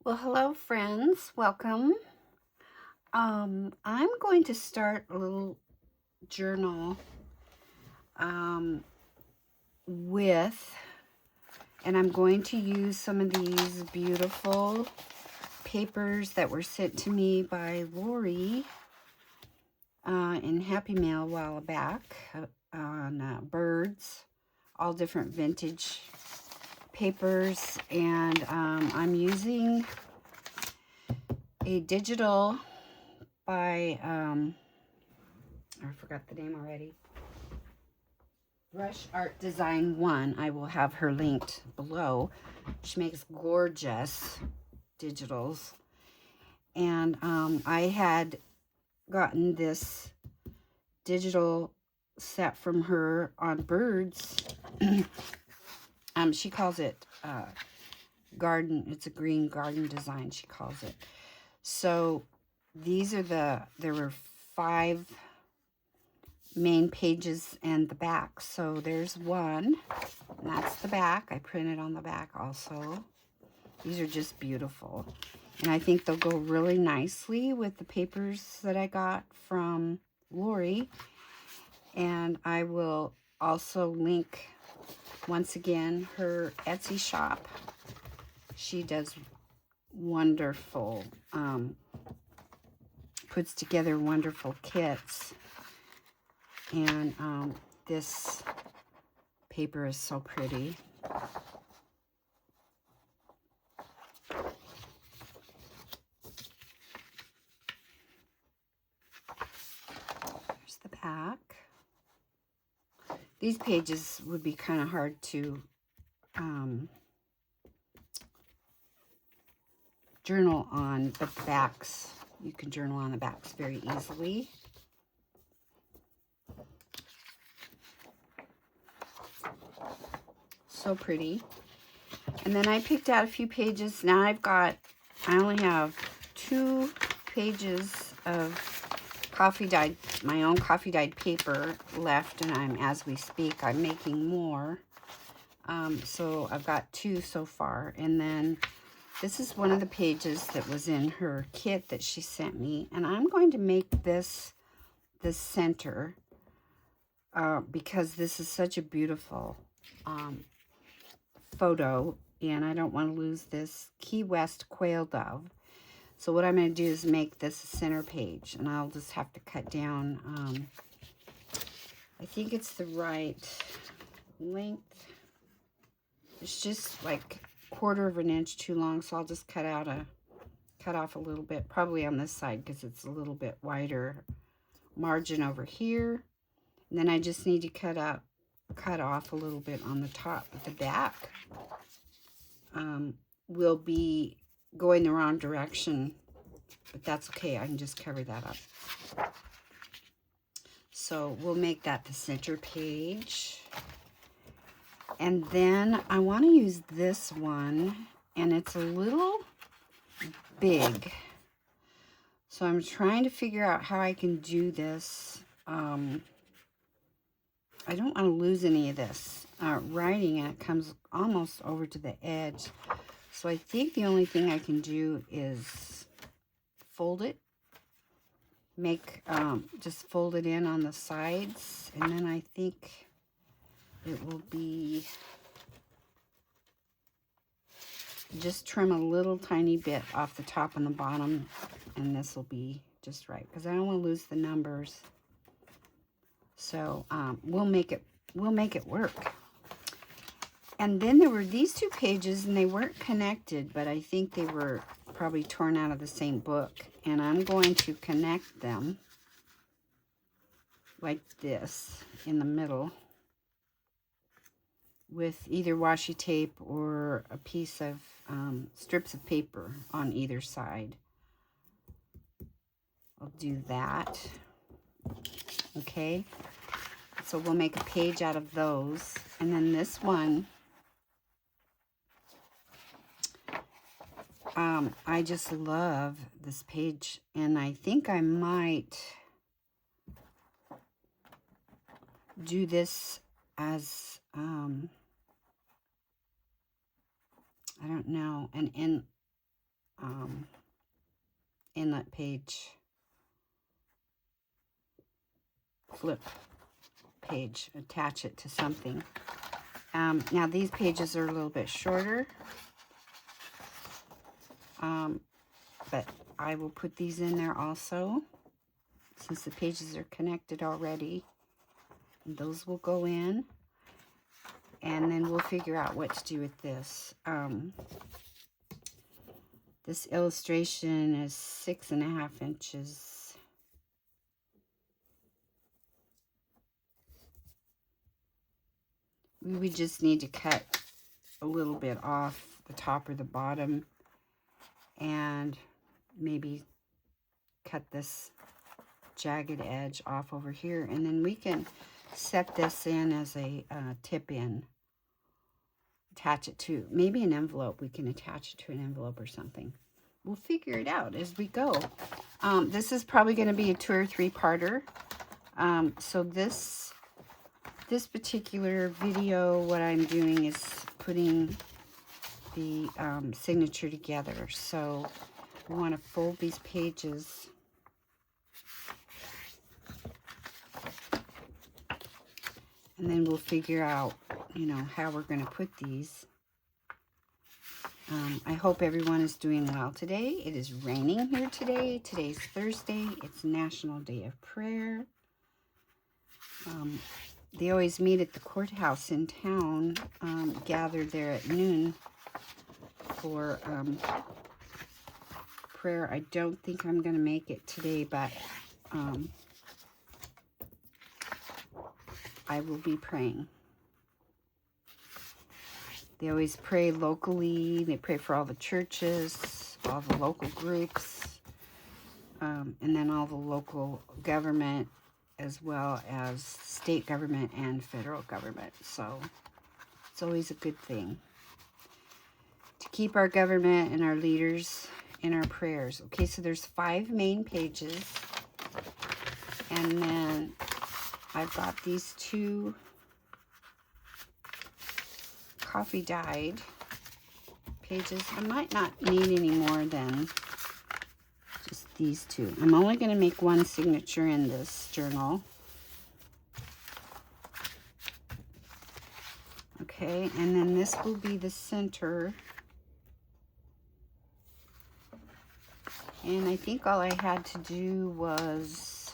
Well, hello friends, welcome. I'm going to start a little journal with, and I'm going to use some of these beautiful papers that were sent to me by Lori in Happy Mail a while back on birds, all different vintage papers, and I'm using a digital by, I forgot the name already, Brush Art Design 1. I will have her linked below. She makes gorgeous digitals. And I had gotten this digital set from her on birds. She calls it garden. It's a green garden design, she calls it. So these are there were 5 main pages and the back. So there's one, and that's the back. I printed on the back also. These are just beautiful. And I think they'll go really nicely with the papers that I got from Lori. And I will also link, once again, her Etsy shop. She does wonderful, puts together wonderful kits. And this paper is so pretty. There's the back. These pages would be kind of hard to journal on, but the backs, you can journal on the backs very easily. So pretty. And then I picked out a few pages. Now I only have 2 pages of coffee dyed, my own coffee dyed paper left, and as we speak, I'm making more. So I've got 2 so far. And then this is one of the pages that was in her kit that she sent me, and I'm going to make this the center because this is such a beautiful photo, and I don't want to lose this Key West quail dove. So what I'm going to do is make this a center page, and I'll just have to cut down, I think it's the right length. It's just like 1/4 of an inch too long, so I'll just cut off a little bit, probably on this side because it's a little bit wider margin over here. And then I just need to cut off a little bit on the top. But the back will be going the wrong direction, but that's okay. I can just cover that up. So we'll make that the center page. And then I want to use this one, and it's a little big. So I'm trying to figure out how I can do this. I don't want to lose any of this writing, and it comes almost over to the edge. So I think the only thing I can do is fold it. Just fold it in on the sides, and then I think it will be, just trim a little tiny bit off the top and the bottom, and this will be just right, because I don't want to lose the numbers. So we'll make it work. And then there were these 2 pages, and they weren't connected, but I think they were probably torn out of the same book. And I'm going to connect them like this in the middle with either washi tape or a piece of strips of paper on either side. I'll do that. Okay. So we'll make a page out of those. And then this one, I just love this page, and I think I might do this as, I don't know, inlet page, flip page, attach it to something. Now these pages are a little bit shorter, but I will put these in there also, since the pages are connected already. Those will go in, and then we'll figure out what to do with this. This illustration is 6.5 inches. We would just need to cut a little bit off the top or the bottom, and maybe cut this jagged edge off over here, and then we can set this in as a tip in. Attach it to maybe an envelope. We can attach it to an envelope or something. We'll figure it out as we go. This is probably going to be a 2 or 3 parter. So this particular video, what I'm doing is putting the signature together. So we want to fold these pages. And then we'll figure out, you know, how we're going to put these. I hope everyone is doing well today. It is raining here today. Today's Thursday. It's National Day of Prayer. They always meet at the courthouse in town, gather there at noon for prayer. I don't think I'm going to make it today, but I will be praying. They always pray locally. They pray for all the churches, all the local groups, and then all the local government, as well as state government and federal government. So it's always a good thing to keep our government and our leaders in our prayers. Okay, so there's 5 main pages, and then I've got these 2 coffee dyed pages. I might not need any more than just these 2. I'm only going to make 1 signature in this journal. Okay, and then this will be the center. And I think all I had to do was,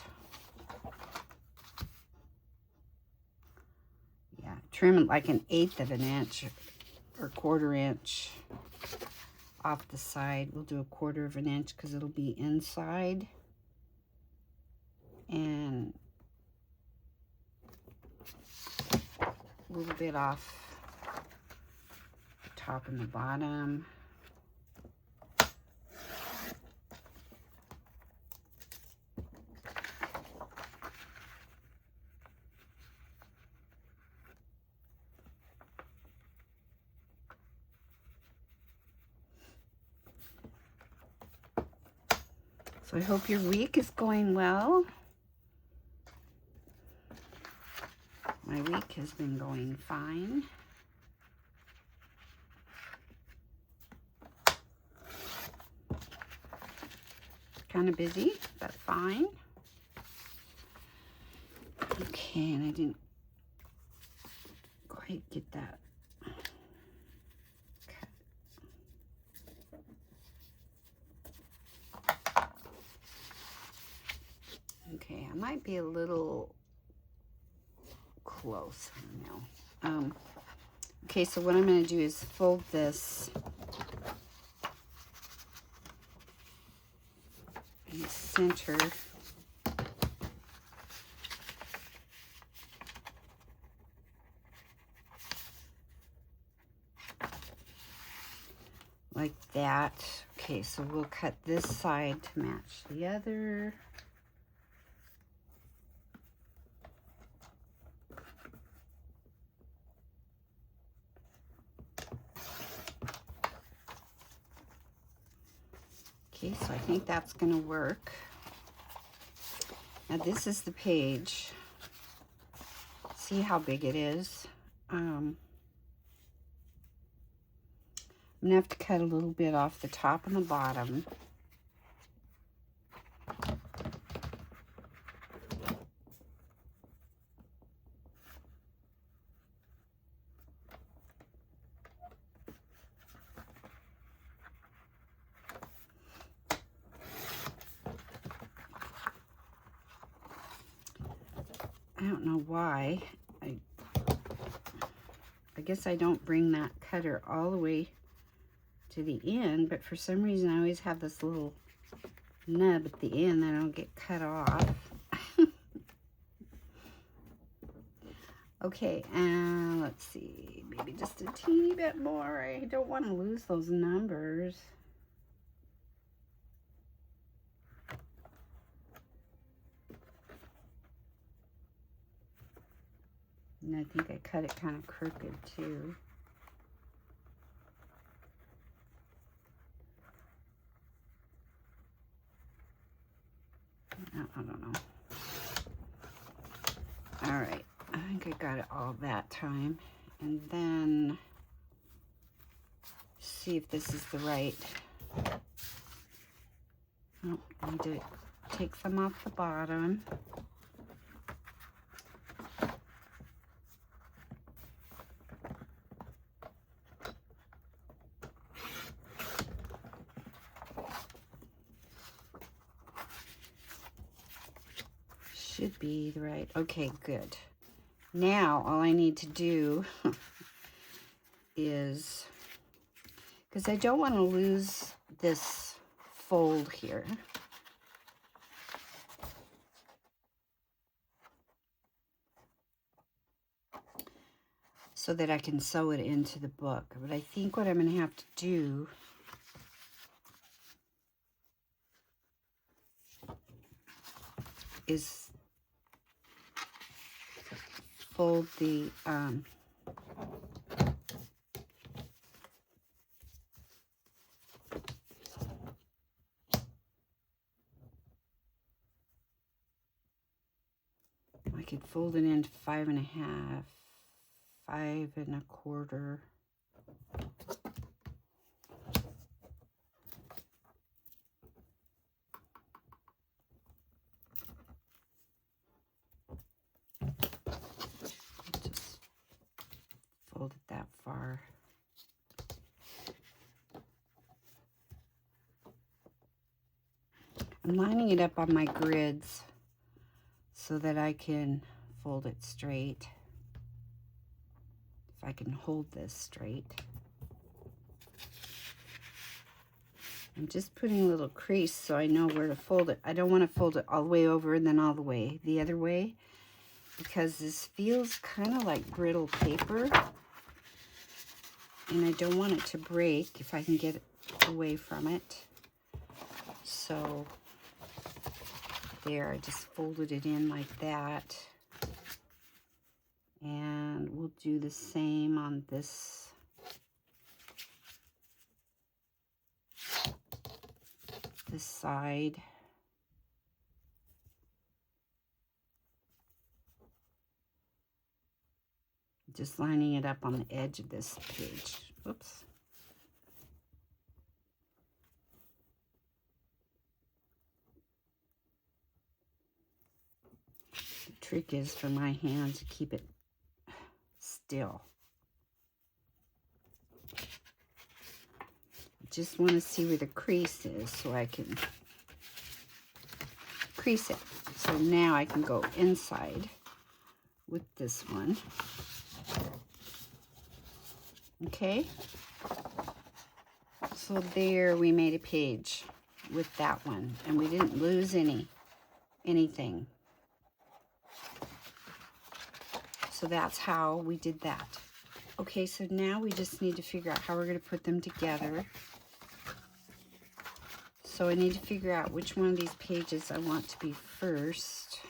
yeah, trim it like 1/8 of an inch or 1/4 inch off the side. We'll do 1/4 of an inch because it'll be inside. And a little bit off the top and the bottom. So I hope your week is going well. My week has been going fine. Kind of busy, but fine. Okay, and I didn't quite get that. Okay, I might be a little close. I don't know. Okay, so what I'm going to do is fold this in the center. Like that. Okay, so we'll cut this side to match the other. Okay, so I think that's going to work. Now this is the page. See how big it is? I'm going to have to cut a little bit off the top and the bottom. I don't know why. I guess I don't bring that cutter all the way to the end, but for some reason I always have this little nub at the end that I don't get cut off. Okay, and let's see, maybe just a teeny bit more. I don't want to lose those numbers. And I think I cut it kind of crooked too. I don't know. All right, I think I got it all that time. And then see if this is the right. Oh, I need to take some off the bottom. Should be the right. Okay, good. Now all I need to do is, because I don't want to lose this fold here. So that I can sew it into the book. But I think what I'm going to have to do is fold the I could fold it into 5 1/2, 5 1/4. Just fold it that far. I'm lining it up on my grids so that I can fold it straight. If I can hold this straight. I'm just putting a little crease so I know where to fold it. I don't want to fold it all the way over and then all the way the other way, because this feels kind of like brittle paper. And I don't want it to break if I can get away from it. So there, I just folded it in like that. And we'll do the same on this side. Just lining it up on the edge of this page. Whoops. The trick is for my hand to keep it still. Just want to see where the crease is so I can crease it. So now I can go inside with this one. Okay, so there we made a page with that one, and we didn't lose anything. So that's how we did that. Okay, so now we just need to figure out how we're going to put them together. So I need to figure out which one of these pages I want to be first.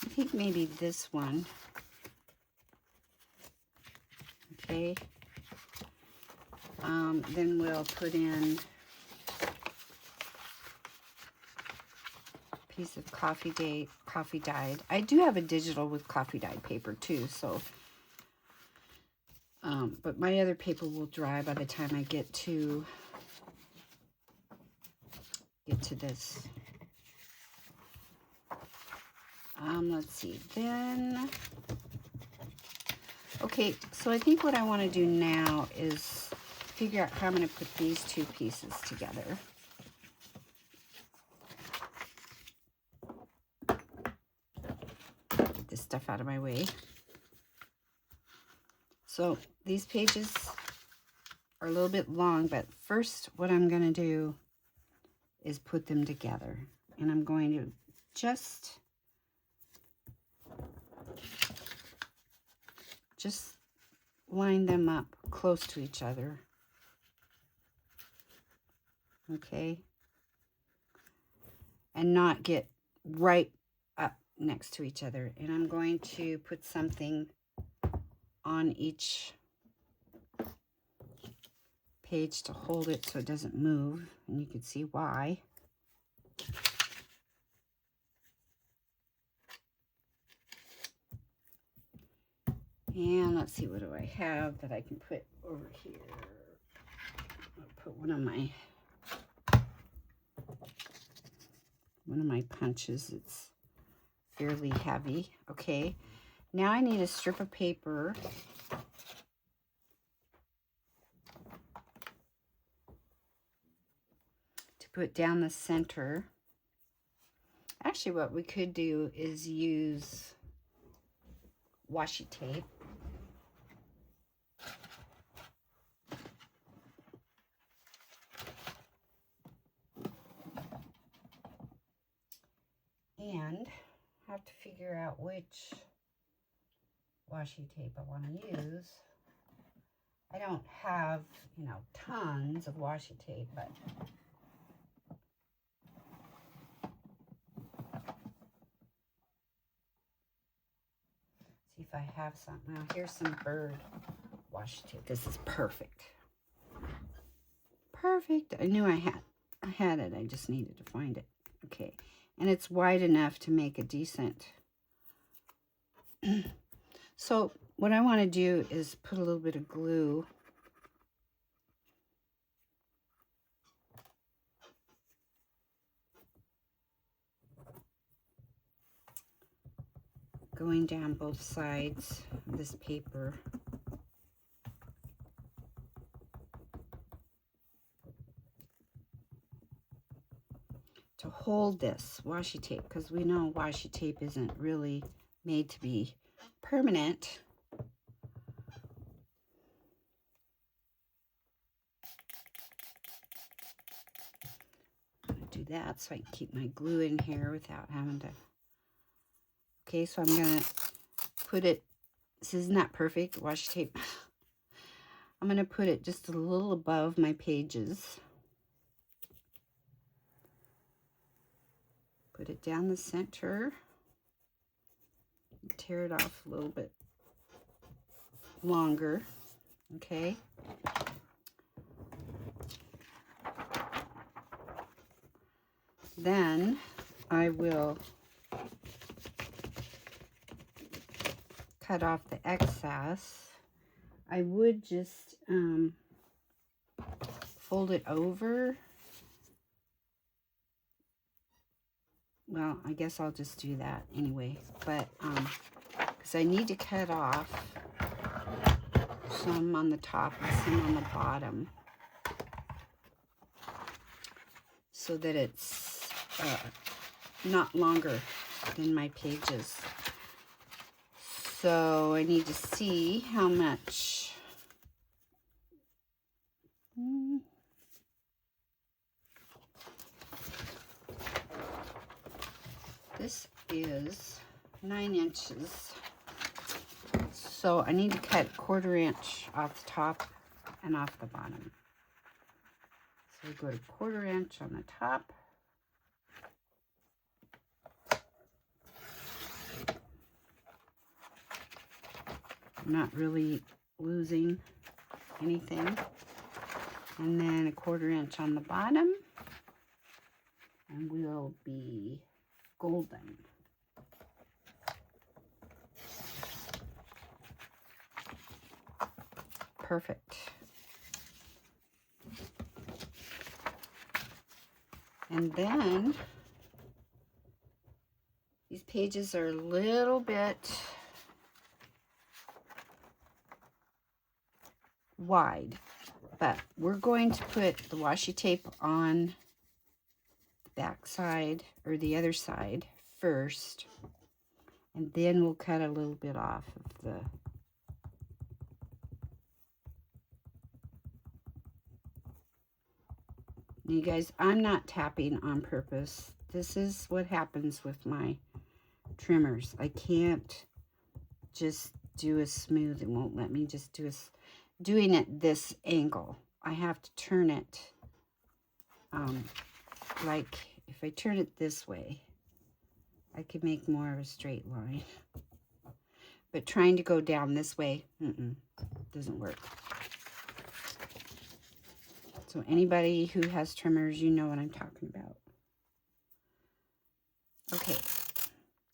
I think maybe this one. Okay. Then we'll put in piece of coffee dyed. I do have a digital with coffee dyed paper too, so but my other paper will dry by the time I get to this. Let's see, then, okay, so I think what I want to do now is figure out how I'm going to put these two pieces together. Get this stuff out of my way. So these pages are a little bit long, but first what I'm going to do is put them together. And I'm going to just line them up close to each other. Okay? And not get right up next to each other. And I'm going to put something on each page to hold it so it doesn't move, and you can see why. And let's see, what do I have that I can put over here? I'll put one of my punches. It's fairly heavy. Okay, now I need a strip of paper to put down the center. Actually, what we could do is use washi tape. And I have to figure out which washi tape I want to use. I don't have, you know, tons of washi tape, but see if I have some. Now here's some bird washi tape. This is perfect. Perfect. I knew I had it. I just needed to find it. Okay. And it's wide enough to make a decent. So what I want to do is put a little bit of glue going down both sides of this paper. To hold this washi tape, because we know washi tape isn't really made to be permanent. I'm going to do that so I can keep my glue in here without having to. Okay, so I'm going to put it, this is not perfect, washi tape. I'm going to put it just a little above my pages. Put it down the center. Tear it off a little bit longer. Okay. Then I will cut off the excess. I would just fold it over. Well, I guess I'll just do that anyway, but because I need to cut off some on the top and some on the bottom so that it's not longer than my pages. So I need to see how much. This is 9 inches. So I need to cut 1/4 inch off the top and off the bottom. So we go to 1/4 inch on the top. I'm not really losing anything. And then 1/4 inch on the bottom. And we'll be perfect. And then these pages are a little bit wide, but we're going to put the washi tape on the back side or the other side first, and then we'll cut a little bit off of the you guys, I'm not tapping on purpose. This is what happens with my trimmers. I can't just do a smooth. It won't let me just do doing it this angle. I have to turn it like if I turn it this way, I could make more of a straight line. But trying to go down this way, doesn't work. So anybody who has trimmers, you know what I'm talking about. Okay,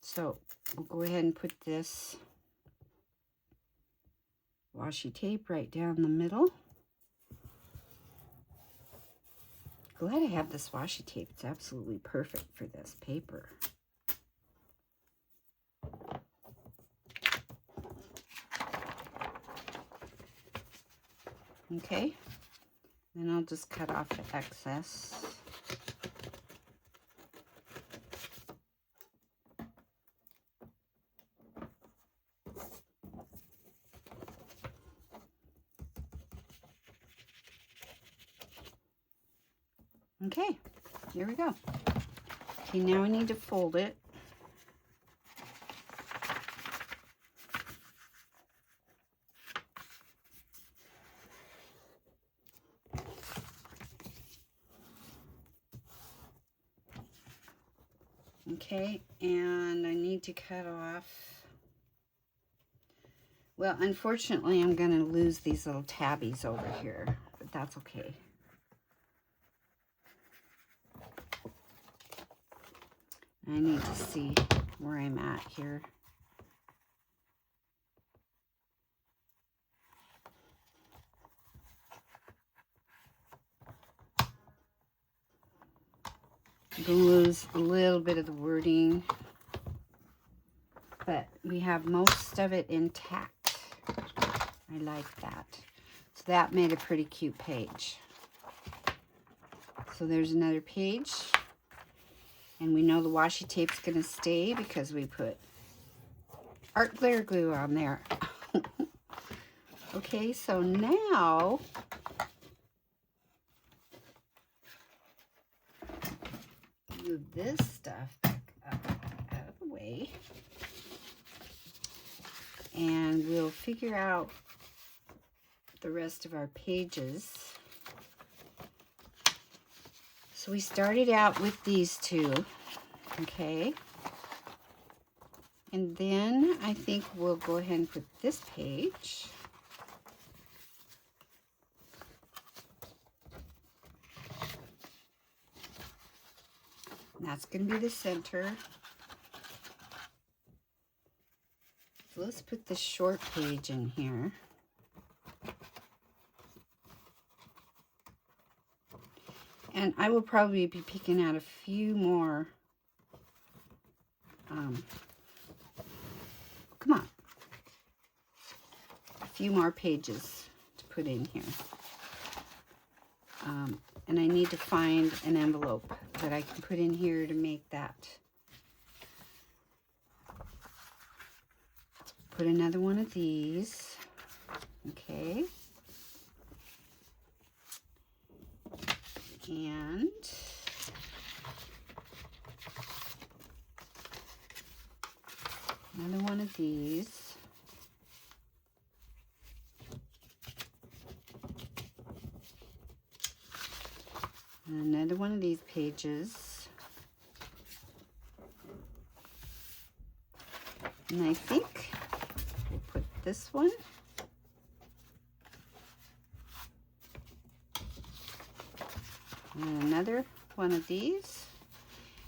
so we'll go ahead and put this washi tape right down the middle. Glad I have this washi tape. It's absolutely perfect for this paper. Okay. Then I'll just cut off the excess. Okay, here we go. Okay, now we need to fold it. Okay, and I need to cut off, well, unfortunately, I'm going to lose these little tabbies over here, but that's okay. I need to see where I'm at here. I'm going to lose a little bit of the wording, but we have most of it intact. I like that. So that made a pretty cute page. So there's another page. And we know the washi tape's going to stay because we put art glare glue on there. Okay, so now move this stuff back up out of the way. And we'll figure out the rest of our pages. So we started out with these two, okay? And then I think we'll go ahead and put this page. And that's going to be the center. So let's put the short page in here. And I will probably be picking out a few more, come on, a few more pages to put in here. And I need to find an envelope that I can put in here to make that. Put another one of these, okay. And another one of these. And another one of these pages. And I think we'll put this one. And another one of these.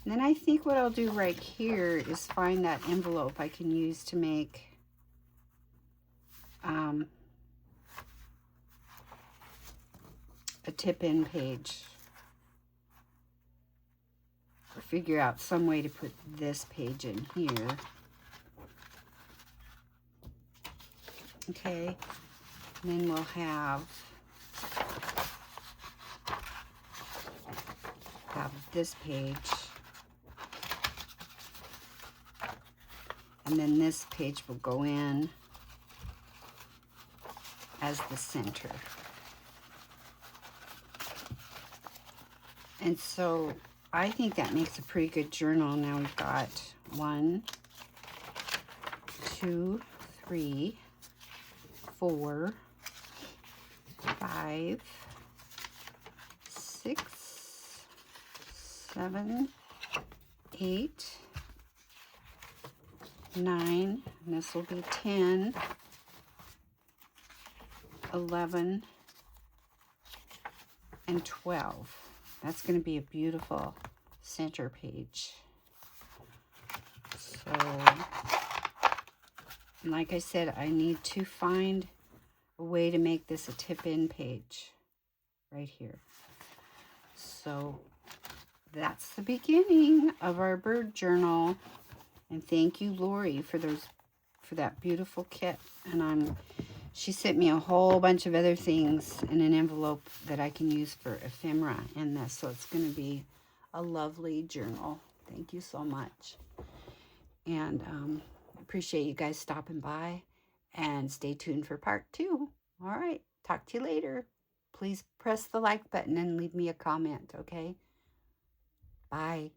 And then I think what I'll do right here is find that envelope I can use to make a tip-in page. Or figure out some way to put this page in here. Okay, and then we'll have this page. And then this page will go in as the center. And so I think that makes a pretty good journal. Now we've got 1, 2, 3, 4, 5, 6, 7, 8, 9, and this will be 10, 11, and 12. That's going to be a beautiful center page. So, like I said, I need to find a way to make this a tip-in page right here. So, that's the beginning of our bird journal. And thank you, Lori, for that beautiful kit. And she sent me a whole bunch of other things in an envelope that I can use for ephemera in this. So it's going to be a lovely journal. Thank you so much. And appreciate you guys stopping by. And stay tuned for part 2. All right. Talk to you later. Please press the like button and leave me a comment, okay? Bye.